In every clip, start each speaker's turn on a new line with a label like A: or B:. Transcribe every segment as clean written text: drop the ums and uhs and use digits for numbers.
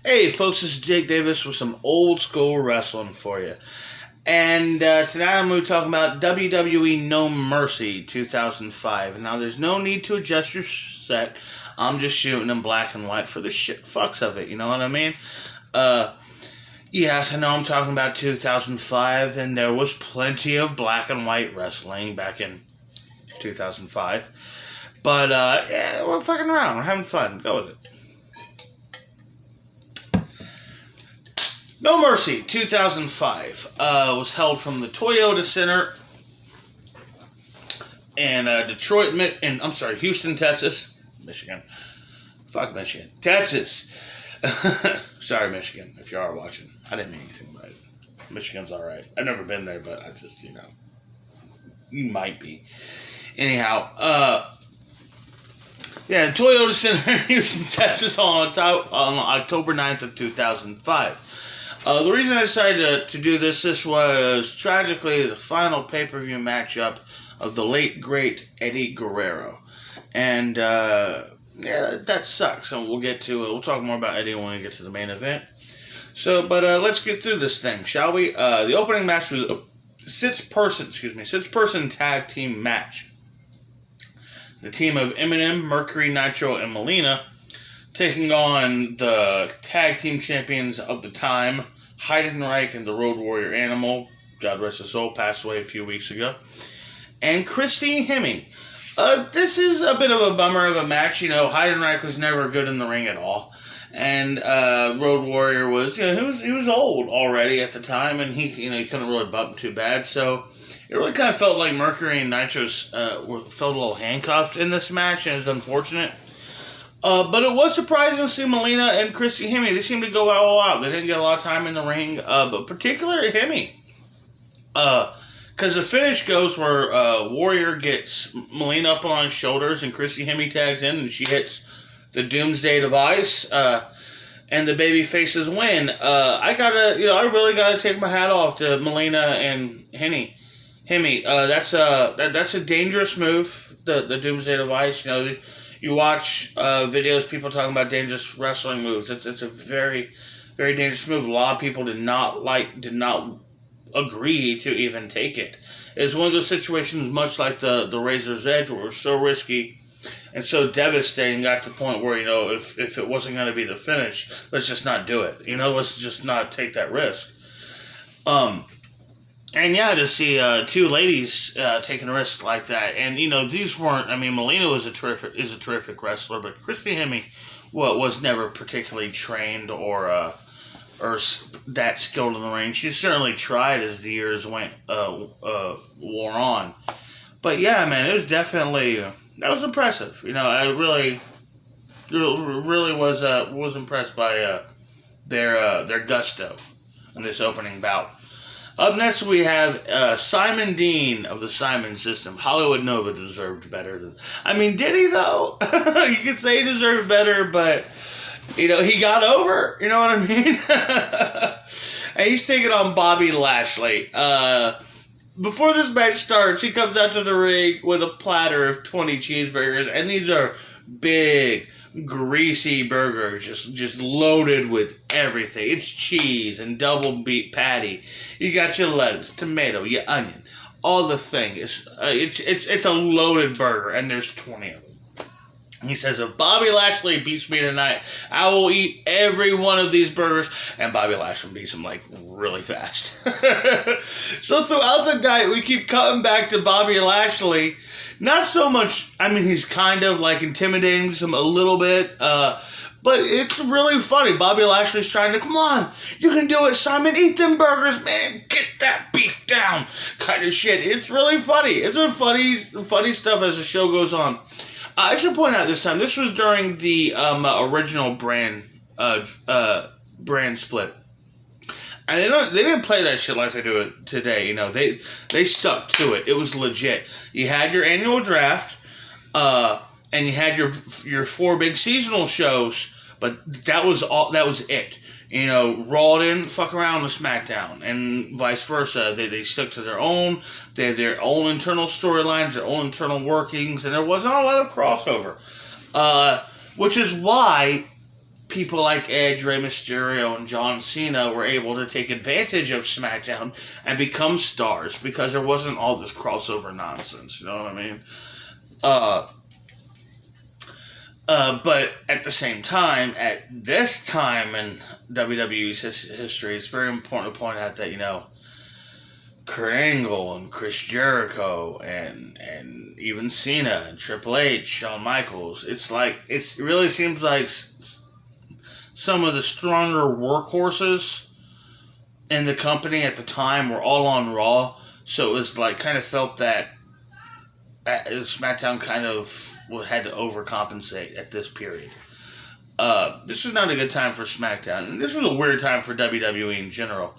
A: Hey folks, this is Jake Davis with some old school wrestling for you. And tonight I'm going to be talking about WWE No Mercy 2005. Now there's no need to adjust your set. I'm just shooting in black and white for the shit fucks of it, you know what I mean? Yes, I know I'm talking about 2005, and there was plenty of black and white wrestling back in 2005. But, yeah, we're fucking around. We're having fun. Go with it. No Mercy 2005 was held from the Toyota Center in Houston, Texas. Michigan. Fuck Michigan. Texas. Sorry, Michigan, if you are watching. I didn't mean anything by it. Michigan's alright. I've never been there, but I just, you might be. Anyhow, Toyota Center, Houston, Texas on October 9th of 2005. The reason I decided to do this was tragically the final pay-per-view matchup of the late, great Eddie Guerrero. And, that sucks. And we'll talk more about Eddie when we get to the main event. So, but let's get through this thing, shall we? The opening match was a six-person tag team match. The team of Eminem, Mercury, Nitro, and Melina taking on the tag team champions of the time, Heidenreich and the Road Warrior Animal, God rest his soul, passed away a few weeks ago, and Christy Hemme. This is a bit of a bummer of a match. Heidenreich was never good in the ring at all, and Road Warrior was, he was old already at the time, and he couldn't really bump too bad, so it really kind of felt like Mercury and Nitro's felt a little handcuffed in this match, and it's unfortunate. But it was surprising to see Melina and Christy Hemme. They seemed to go all out. They didn't get a lot of time in the ring, but particularly Hemme. Because the finish goes where Warrior gets Melina up on his shoulders and Christy Hemme tags in and she hits the Doomsday Device, and the baby faces win. I really gotta take my hat off to Melina and Hemme. That's a dangerous move, the Doomsday Device. You watch videos, people talking about dangerous wrestling moves. It's a very, very dangerous move. A lot of people did not agree to even take it. It's one of those situations much like the Razor's Edge where it was so risky and so devastating, got to the point where, if it wasn't going to be the finish, let's just not do it. Let's just not take that risk. And to see two ladies taking a risk like that, and these weren't. Melina is a terrific wrestler, but Christy Hemme, was never particularly trained or that skilled in the ring. She certainly tried as the years wore on, but it was definitely that was impressive. I really was impressed by their gusto in this opening bout. Up next, we have Simon Dean of the Simon System. Hollywood Nova deserved better. Did he, though? You could say he deserved better, but, he got over. You know what I mean? And he's taking on Bobby Lashley. Before this match starts, he comes out to the ring with a platter of 20 cheeseburgers, and these are big, greasy burgers, just loaded with everything. It's cheese and double beef patty. You got your lettuce, tomato, your onion, all the thing. It's a loaded burger, and there's 20 of them. He says, if Bobby Lashley beats me tonight, I will eat every one of these burgers. And Bobby Lashley beats him, really fast. So throughout the night, we keep cutting back to Bobby Lashley. Not so much, he's kind of, intimidating him a little bit. But it's really funny. Bobby Lashley's trying to, come on, you can do it, Simon. Eat them burgers, man. Get that beef down. Kind of shit. It's really funny. It's a funny stuff as the show goes on. I should point out this time, this was during the original brand split. And they didn't play that shit like they do it today. They stuck to it. It was legit. You had your annual draft, and you had your four big seasonal shows, but that was it. Raw didn't fuck around with SmackDown, and vice versa. They stuck to their own. They had their own internal storylines, their own internal workings, and there wasn't a lot of crossover. Which is why people like Edge, Rey Mysterio, and John Cena were able to take advantage of SmackDown and become stars because there wasn't all this crossover nonsense. You know what I mean? But at the same time, at this time in WWE's history, it's very important to point out that, Kurt Angle and Chris Jericho and even Cena and Triple H, Shawn Michaels, it really seems like some of the stronger workhorses in the company at the time were all on Raw, so it was kind of felt that SmackDown kind of had to overcompensate at this period. This was not a good time for SmackDown, and this was a weird time for WWE in general,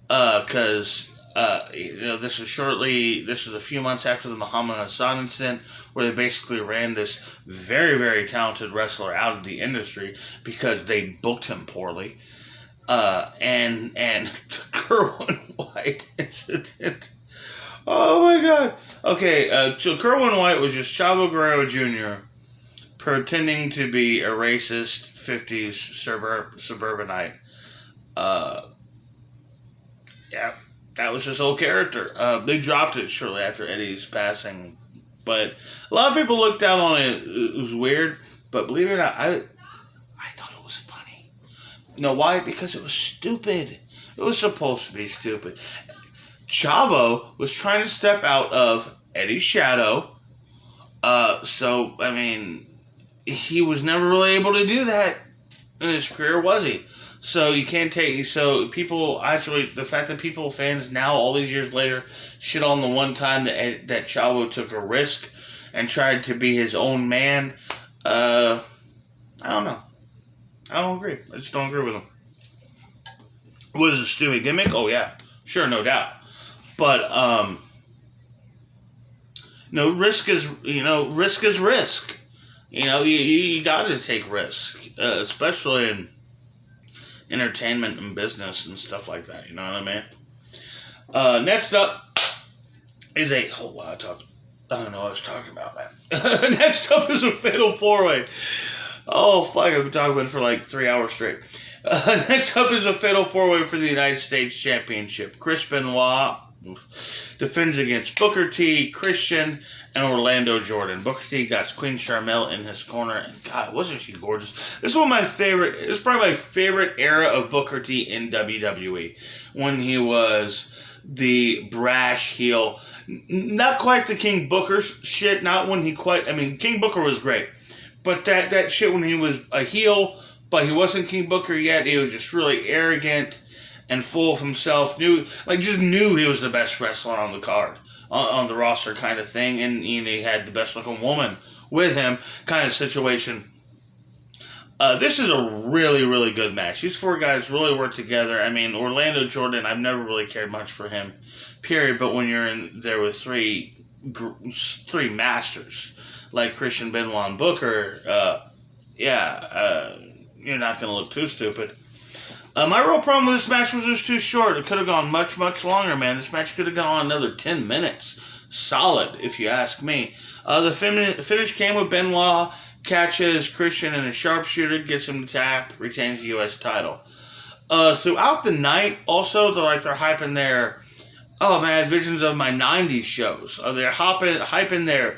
A: because this was a few months after the Muhammad Hassan incident, where they basically ran this very, very talented wrestler out of the industry because they booked him poorly. And the Kerwin White incident. Oh my God. Okay, so Kerwin White was just Chavo Guerrero Jr. pretending to be a racist 50s suburbanite. Yeah. That was his whole character. They dropped it shortly after Eddie's passing. But a lot of people looked down on it. It was weird. But believe it or not, I thought it was funny. You know why? Because it was stupid. It was supposed to be stupid. Chavo was trying to step out of Eddie's shadow. He was never really able to do that in his career, was he? So you can't take... So people actually... The fact that fans now, all these years later, shit on the one time that Chavo took a risk and tried to be his own man, I don't know. I don't agree. I just don't agree with him. Was it a stupid gimmick? Oh, yeah. Sure, no doubt. But, risk is risk. You got to take risk, especially in entertainment and business and stuff like that. You know what I mean? Next up is a... Oh, wow, I don't know what I was talking about, man. Next up is a Fatal 4-Way. Oh, fuck, I've been talking about it for 3 hours straight. Next up is a Fatal 4-Way for the United States Championship. Chris Benoit defends against Booker T, Christian, and Orlando Jordan. Booker T got Queen Sharmell in his corner, and God, wasn't she gorgeous? This is one of my favorite. It's probably my favorite era of Booker T in WWE, when he was the brash heel. Not quite the King Booker shit. Not when he quite. King Booker was great, but that shit when he was a heel, but he wasn't King Booker yet. He was just really arrogant and full of himself, knew he was the best wrestler on the card, on the roster kind of thing, and he had the best looking woman with him kind of situation. This is a really, really good match. These four guys really work together. Orlando Jordan, I've never really cared much for him, period, but when you're in there with three masters, like Christian, Benoit, and Booker, you're not going to look too stupid. My real problem with this match was just too short. It could have gone much, much longer, man. This match could have gone on another 10 minutes. Solid, if you ask me. The finish came with Benoit, catches Christian in a sharpshooter, gets him to tap, retains the U.S. title. Throughout the night, also, they're hyping their... Oh man, visions of my 90s shows. They're hyping their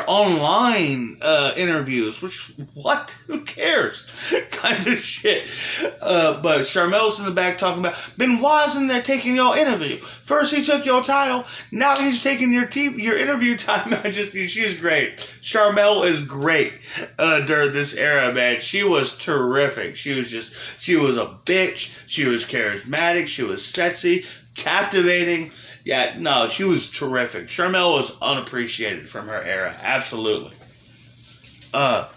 A: online interviews, which, what? Who cares? Kind of shit. But Sharmel's in the back talking about, Benoit's in there taking your interview. First he took your title, now he's taking your interview time. She's great. Sharmell is great during this era, man. She was terrific. She was a bitch. She was charismatic. She was sexy, captivating. Yeah, no, she was terrific. Sharmell was unappreciated from her era, absolutely. And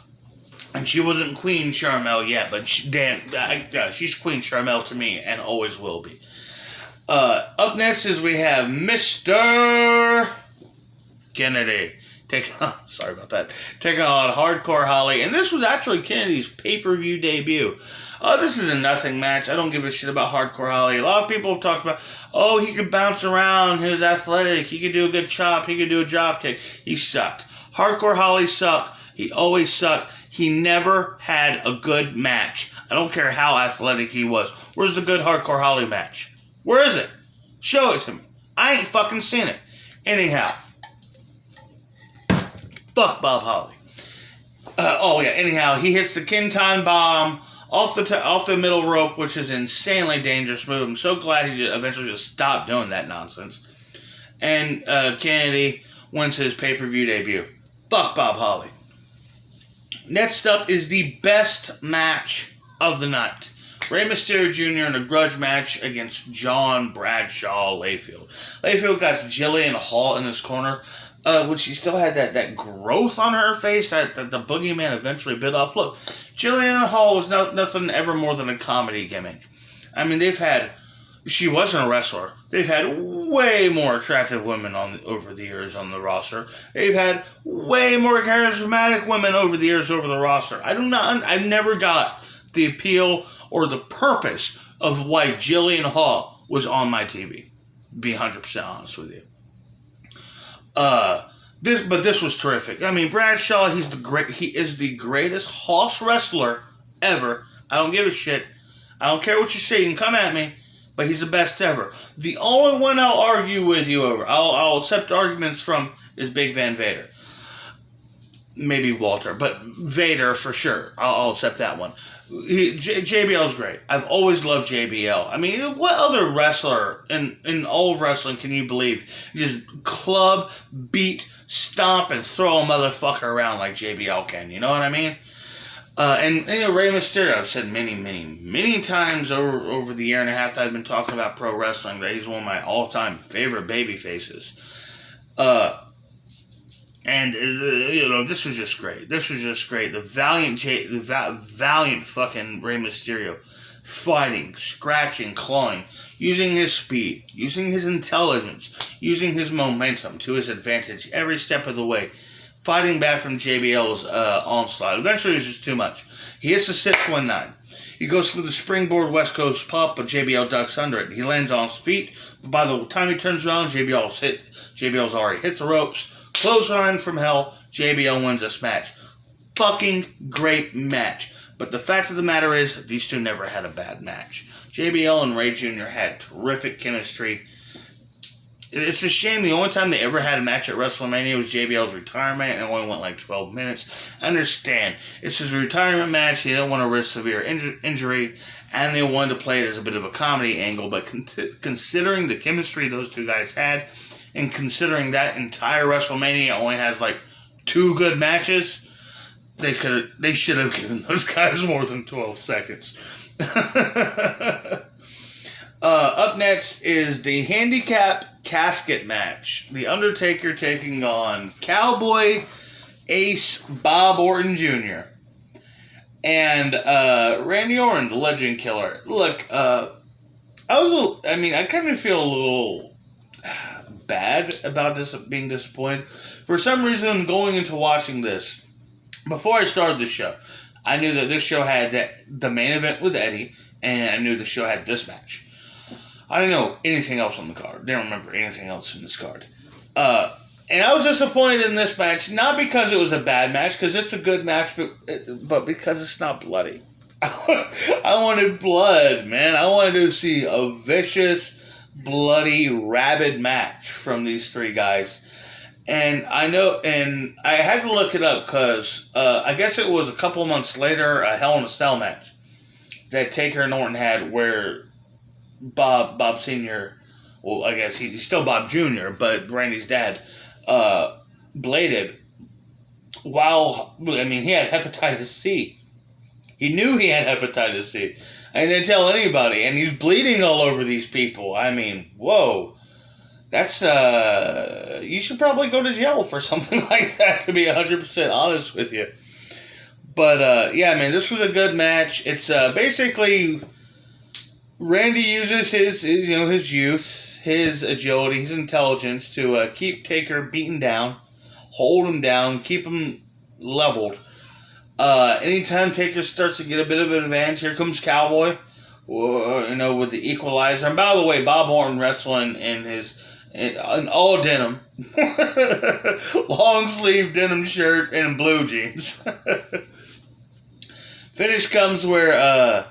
A: she wasn't Queen Sharmell yet, but she's Queen Sharmell to me, and always will be. Up next is we have Mr. Kennedy. Taking on Hardcore Holly, and this was actually Kennedy's pay-per-view debut. This is a nothing match. I don't give a shit about Hardcore Holly. A lot of people have talked about, he could bounce around, he was athletic, he could do a good chop, he could do a drop kick. He sucked. Hardcore Holly sucked, He always sucked. He never had a good match. I don't care how athletic he was. Where's the good Hardcore Holly match? Where is it? Show it to me. I ain't fucking seen it. Anyhow. Fuck Bob Holly. Anyhow, he hits the Kinton bomb off the middle rope, which is insanely dangerous move. I'm so glad he eventually just stopped doing that nonsense. And Kennedy wins his pay-per-view debut. Fuck Bob Holly. Next up is the best match of the night. Rey Mysterio Jr. in a grudge match against John Bradshaw Layfield. Layfield got Jillian Hall in his corner, which she still had that growth on her face that the boogeyman eventually bit off. Look, Jillian Hall was nothing ever more than a comedy gimmick. I mean, she wasn't a wrestler. They've had way more attractive women over the years on the roster. They've had way more charismatic women over the years over the roster. I never got the appeal or the purpose of why Jillian Hall was on my TV. Be 100% honest with you. This was terrific. I mean, Bradshaw, he is the greatest horse wrestler ever. I don't give a shit. I don't care what you say. You can come at me. But he's the best ever. The only one I'll argue with you over, I'll accept arguments from, is Big Van Vader. Maybe Walter, but Vader for sure. I'll accept that one. JBL's great. I've always loved JBL. I mean, what other wrestler in all of wrestling can you believe? Just club, beat, stomp, and throw a motherfucker around like JBL can. You know what I mean? And Rey Mysterio, I've said many, many, many times over the year and a half that I've been talking about pro wrestling that he's one of my all-time favorite baby faces. This was just great. The valiant fucking Rey Mysterio, fighting, scratching, clawing, using his speed, using his intelligence, using his momentum to his advantage every step of the way. Fighting back from JBL's onslaught. Eventually, it was just too much. He hits the 619. He goes for the springboard West Coast pop, but JBL ducks under it. He lands on his feet, but by the time he turns around, JBL's already hit the ropes. Clothesline from hell. JBL wins this match. Fucking great match. But the fact of the matter is, these two never had a bad match. JBL and Ray Jr. had terrific chemistry. It's a shame the only time they ever had a match at WrestleMania was JBL's retirement, and it only went like 12 minutes. I understand. It's his retirement match. He didn't want to risk severe injury, and they wanted to play it as a bit of a comedy angle. But considering the chemistry those two guys had, and considering that entire WrestleMania only has like 2 good matches, they should have given those guys more than 12 seconds. Up next is the handicap casket match. The Undertaker taking on Cowboy Ace Bob Orton Jr. and Randy Orton, the Legend Killer. Look, I kind of feel a little bad about this being disappointed. For some reason, going into watching this, before I started the show, I knew that this show had the main event with Eddie, and I knew the show had this match. I didn't know anything else on the card. Didn't remember anything else in this card. And I was disappointed in this match, not because it was a bad match, because it's a good match, but because it's not bloody. I wanted blood, man. I wanted to see a vicious, bloody, rabid match from these 3 guys. And I had to look it up because I guess it was a couple of months later, a Hell in a Cell match that Taker and Orton had where Bob Sr., well, I guess he's still Bob Jr., but Randy's dad, bladed while, he had hepatitis C. He knew he had hepatitis C. And didn't tell anybody, and he's bleeding all over these people. Whoa. That's, you should probably go to jail for something like that, to be 100% honest with you. But, this was a good match. It's, basically, Randy uses his youth, his agility, his intelligence to, keep Taker beaten down, hold him down, keep him leveled. Anytime Taker starts to get a bit of an advantage, here comes Cowboy, with the equalizer. And by the way, Bob Orton wrestling in all denim, Long sleeve denim shirt and blue jeans. Finish comes where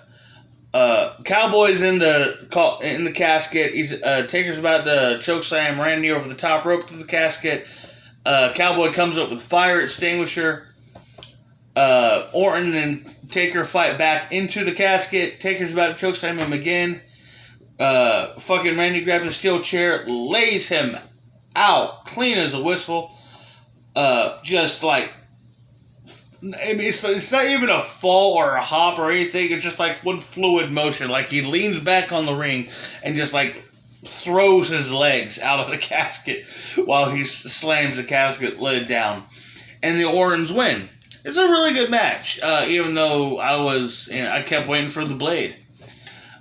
A: Cowboy's in the casket. Taker's about to chokeslam Randy over the top rope to the casket. Cowboy comes up with fire extinguisher. Orton and Taker fight back into the casket. Taker's about to chokeslam him again. Fucking Randy grabs a steel chair, lays him out clean as a whistle. Just like, I mean, it's not even a fall or a hop or anything. It's just like one fluid motion. Like he leans back on the ring and just like throws his legs out of the casket while he slams the casket lid down. And the Ortons win. It's a really good match, even though I kept waiting for the blade.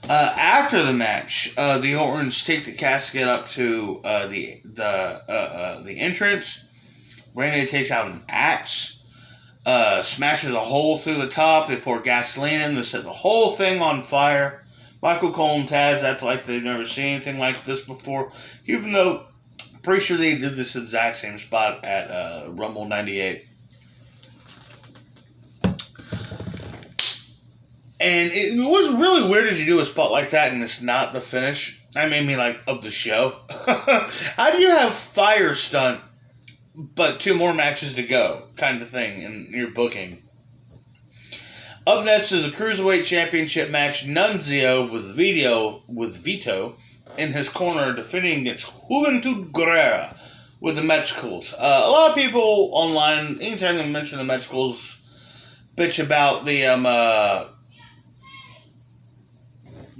A: After the match, the Ortons take the casket up to the entrance. Randy takes out an axe, smashes a hole through the top. They pour gasoline in. They set the whole thing on fire. Michael Cole and Taz act like they've never seen anything like this before, even though I'm pretty sure they did this exact same spot at Rumble 98. And it was really weird as you do a spot like that and it's not the finish. I mean, like, of the show. How do you have fire stunt, but 2 more matches to go, kind of thing, in your booking? Up next is a Cruiserweight Championship match. Nunzio with Vito in his corner defending against Juventud Guerrera with the Mexicals. A lot of people online, anytime they mention the Mexicals, bitch about the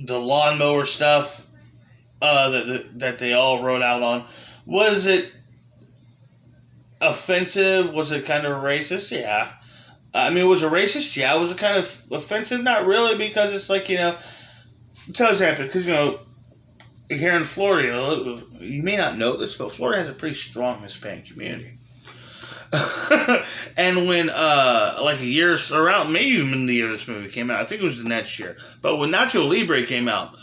A: lawnmower stuff that they all wrote out on. Was it offensive? Was it kind of racist? Yeah. I mean, was it racist? Yeah. Was it kind of offensive? Not really, because it's like, it does happen. Because, here in Florida, you may not know this, but Florida has a pretty strong Hispanic community. And when, like a year, around, maybe even the year this movie came out, I think it was the next year, but when Nacho Libre came out,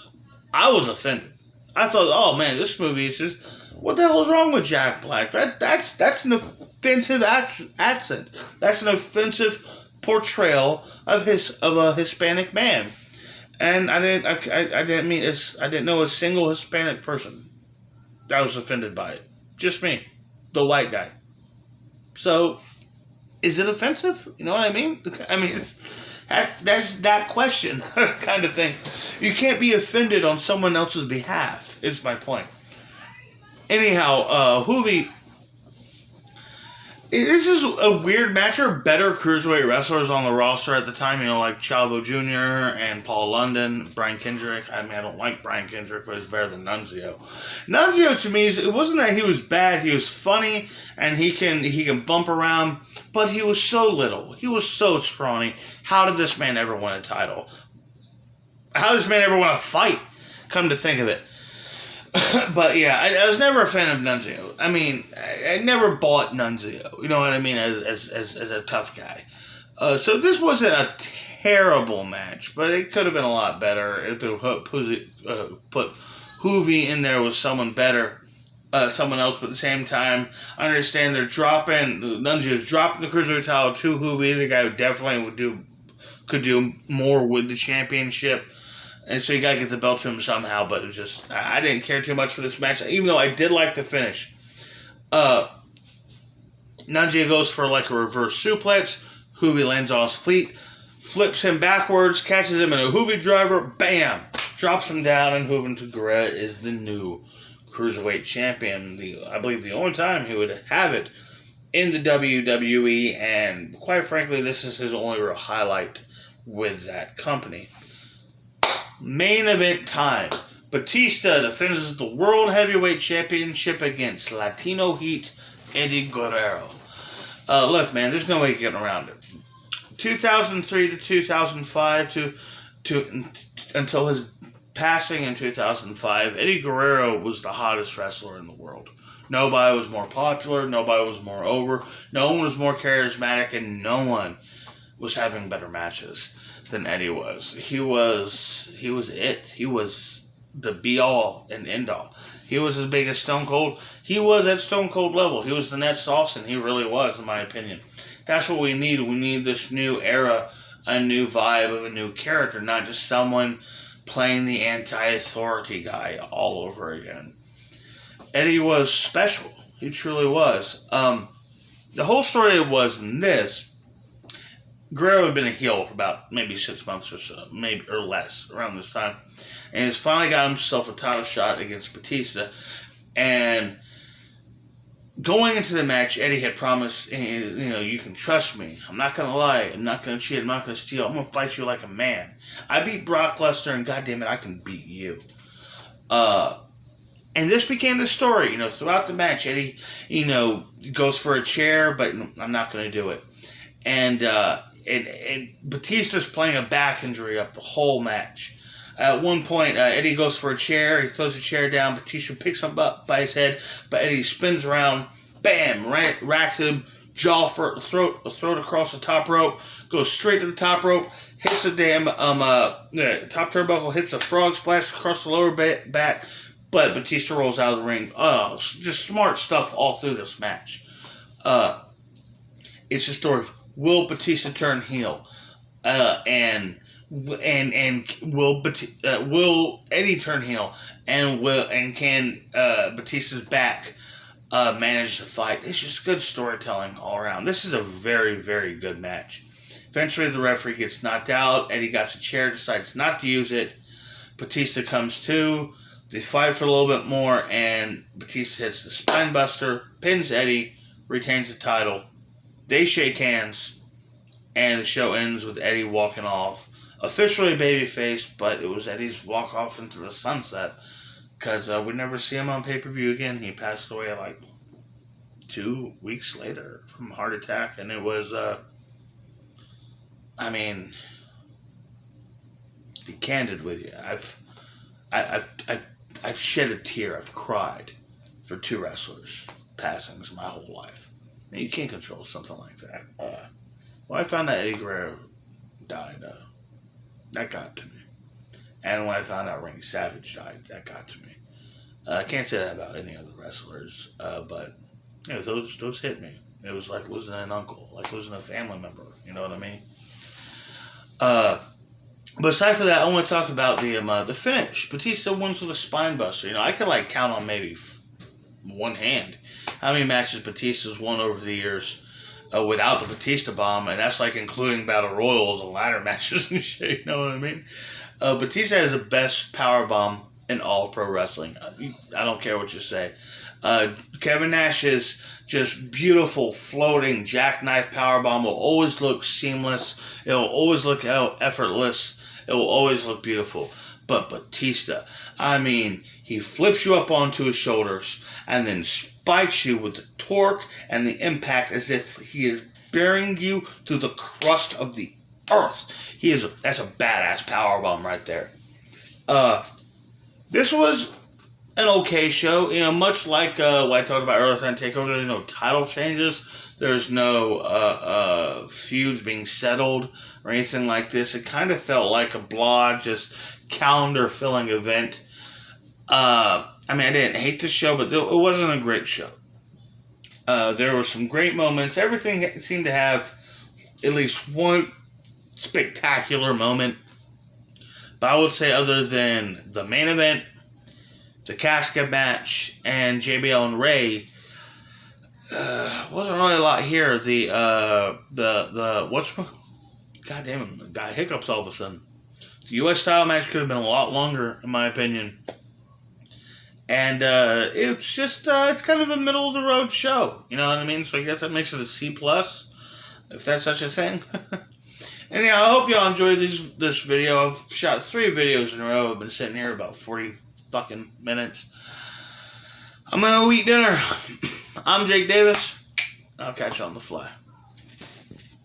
A: I was offended. I thought, oh man, this movie is just, what the hell is wrong with Jack Black? That's an offensive accent. That's an offensive portrayal of a Hispanic man. And I didn't know a single Hispanic person that was offended by it. Just me, the white guy. So, is it offensive? You know what I mean? I mean, that's that question kind of thing. You can't be offended on someone else's behalf, is my point. Anyhow, Hoovy, this is a weird match. There are better cruiserweight wrestlers on the roster at the time, like Chavo Jr. and Paul London, Brian Kendrick. I mean, I don't like Brian Kendrick, but he's better than Nunzio. Nunzio, to me, it wasn't that he was bad. He was funny, and he can bump around, but he was so little. He was so scrawny. How did this man ever win a title? How did this man ever win a fight? Come to think of it. But yeah, I was never a fan of Nunzio. I mean, I never bought Nunzio. You know what I mean? As a tough guy. So this wasn't a terrible match, but it could have been a lot better if they put Hoovy in there with someone better, someone else. But at the same time, I understand Nunzio's dropping the cruiserweight title to Hoovy, the guy who definitely could do more with the championship. And so you gotta get the belt to him somehow, but it just, I didn't care too much for this match, even though I did like the finish. Nunzio goes for like a reverse suplex. Hoovy lands on his feet, flips him backwards, catches him in a Hoovy driver, bam! Drops him down, and Juventud Guerrera is the new Cruiserweight Champion. I believe the only time he would have it in the WWE, and quite frankly, this is his only real highlight with that company. Main event time. Batista defends the World Heavyweight Championship against Latino Heat Eddie Guerrero. Look, man, there's no way getting around it. 2003 to 2005 until his passing in 2005, Eddie Guerrero was the hottest wrestler in the world. Nobody was more popular. Nobody was more over. No one was more charismatic, and no one was having better matches than Eddie was. He was it. He was the be-all and end-all. He was as big as Stone Cold. He was at Stone Cold level. He was the next Austin. He really was, in my opinion. That's what we need. We need this new era, a new vibe of a new character, not just someone playing the anti-authority guy all over again. Eddie was special. He truly was. The whole story was in this. Guerrero had been a heel for about maybe 6 months or so, maybe or less, around this time. And he's finally got himself a title shot against Batista. And going into the match, Eddie had promised, you can trust me. I'm not going to lie. I'm not going to cheat. I'm not going to steal. I'm going to fight you like a man. I beat Brock Lesnar, and goddammit, I can beat you. And this became the story. Throughout the match, Eddie, goes for a chair, but I'm not going to do it. And Batista's playing a back injury up the whole match. At one point, Eddie goes for a chair. He throws the chair down. Batista picks him up by his head, but Eddie spins around. Bam! Racks him. Jaw for throat across the top rope. Goes straight to the top rope. Hits the damn top turnbuckle. Hits a frog splash across the lower back. But Batista rolls out of the ring. Oh, just smart stuff all through this match. It's a story of, will Batista turn heel? And will Eddie turn heel? And can Batista's back manage the fight? It's just good storytelling all around. This is a very, very good match. Eventually, the referee gets knocked out. Eddie got the chair, decides not to use it. Batista comes to. They fight for a little bit more, and Batista hits the spine buster, pins Eddie, retains the title. They shake hands, and the show ends with Eddie walking off. Officially babyface, but it was Eddie's walk off into the sunset, because we never see him on pay-per-view again. He passed away like 2 weeks later from a heart attack, and it was, to be candid with you, I've shed a tear. I've cried for 2 wrestlers' passings my whole life. And you can't control something like that. When I found out Eddie Guerrero died, that got to me. And when I found out Randy Savage died, that got to me. I can't say that about any other wrestlers, but those hit me. It was like losing an uncle, like losing a family member. You know what I mean? But aside from that, I want to talk about the finish. Batista wins with a spine buster. I could count on maybe one hand how many matches Batista's won over the years without the Batista bomb, and that's including battle royals and ladder matches and shit. You know what I mean? Batista has the best power bomb in all pro wrestling. I don't care what you say. Kevin Nash's just beautiful floating jackknife power bomb will always look seamless. It will always look effortless. It will always look beautiful. But Batista, he flips you up onto his shoulders and then spikes you with the torque and the impact as if he is burying you through the crust of the earth. That's a badass powerbomb right there. This was an okay show. Much like what I talked about earlier on TakeOver, there's no title changes. There's no feuds being settled or anything like this. It kind of felt like a blah, just calendar-filling event. I didn't hate the show, but it wasn't a great show. There were some great moments. Everything seemed to have at least one spectacular moment. But I would say other than the main event, the casket match, and JBL and Ray, wasn't really a lot here. God damn it, got hiccups all of a sudden. The U.S. title match could have been a lot longer, in my opinion. And it's just, it's kind of a middle-of-the-road show. You know what I mean? So I guess that makes it a C+, if that's such a thing. Anyhow, I hope y'all enjoyed this video. I've shot 3 videos in a row. I've been sitting here about 40 fucking minutes. I'm gonna go eat dinner. I'm Jake Davis. I'll catch you on the fly.